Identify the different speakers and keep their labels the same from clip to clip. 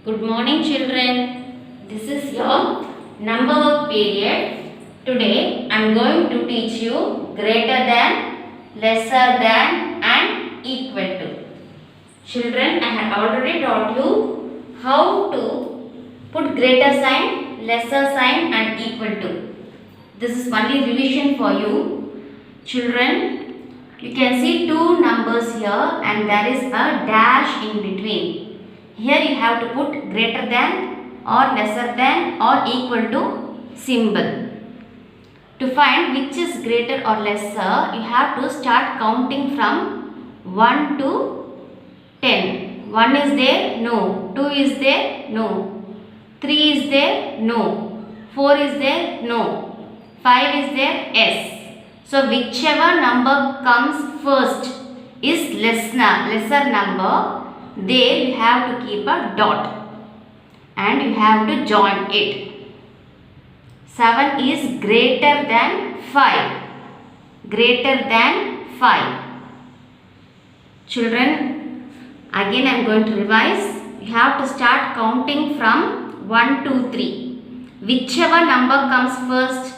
Speaker 1: Good morning children. This is your number work period. Today I am going to teach you greater than, lesser than and equal to. Children, I have already taught you how to put greater sign, lesser sign and equal to. This is only revision for you. Children, you can see two numbers here and there is a dash in between. Here you have to put greater than or lesser than or equal to symbol. To find which is greater or lesser, you have to start counting from 1 to 10. 1 is there? No. 2 is there? No. 3 is there? No. 4 is there? No. 5 is there? Yes. So whichever number comes first is lesser number. There you have to keep a dot and you have to join it. 7 is greater than 5. Greater than 5. Children, again I am going to revise. You have to start counting from 1, 2, 3. Whichever number comes first,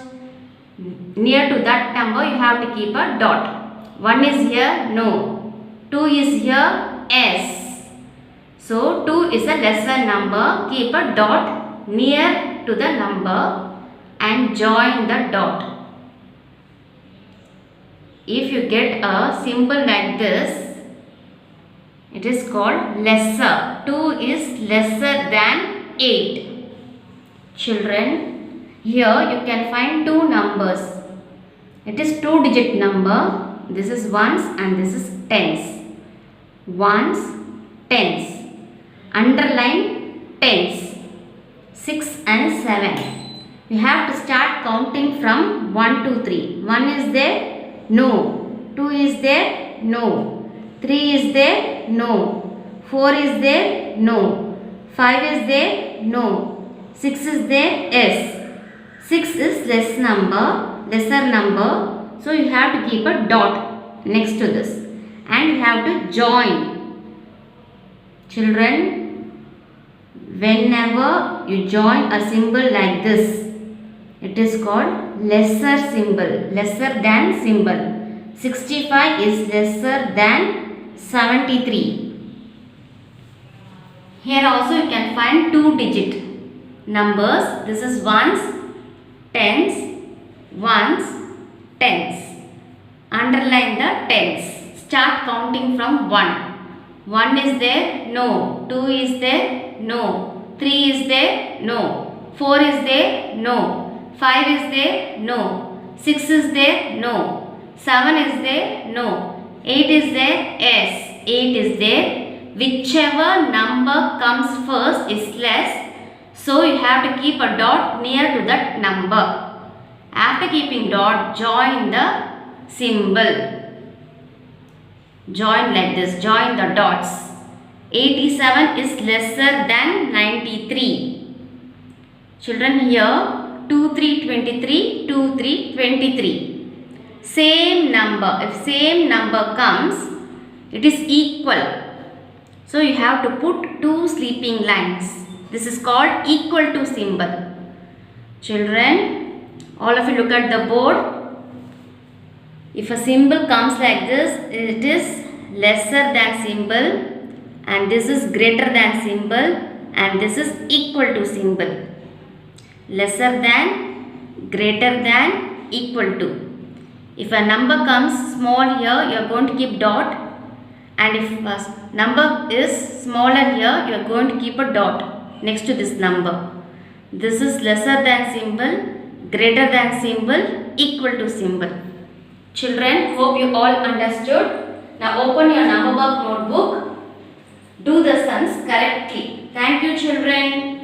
Speaker 1: near to that number you have to keep a dot. 1 is here? No. 2 is here? Yes. So 2 is a lesser number. Keep a dot near to the number and join the dot. If you get a symbol like this, it is called lesser. 2 is lesser than 8. Children, here you can find two numbers. It is 2-digit number. This is ones and this is tens. Ones, tens. Underline tens. 6 and 7. You have to start counting from 1 to 3. 1 is there? No. 2 is there? No. 3 is there? No. 4 is there? No. 5 is there? No. 6 is there? Yes. 6 is lesser number. So you have to keep a dot next to this. And you have to join. Children, whenever you join a symbol like this, it is called lesser symbol, lesser than symbol. 65 is lesser than 73. Here also you can find 2-digit numbers. This is ones, tens, ones, tens. Underline the tens. Start counting from 1. 1 is there? No. 2 is there? No. 3 is there? No. 4 is there? No. 5 is there? No. 6 is there? No. 7 is there? No. 8 is there? Yes. 8 is there. Whichever number comes first is less. So you have to keep a dot near to that number. After keeping dot, join the symbol. Join like this. Join the dots. 87 is lesser than 93. Children, here 2, 3, 23, 2, 3, 23. Same number. If same number comes, it is equal. So you have to put two sleeping lines. This is called equal to symbol. Children, all of you look at the board. If a symbol comes like this, it is lesser than symbol and this is greater than symbol and this is equal to symbol. Lesser than, greater than, equal to. If a number comes small here, you are going to keep dot, and if a number is smaller here, you are going to keep a dot next to this number. This is lesser than symbol, greater than symbol, equal to symbol. Children, hope you all understood. Now open your number work notebook. Do the sums correctly. Thank you children.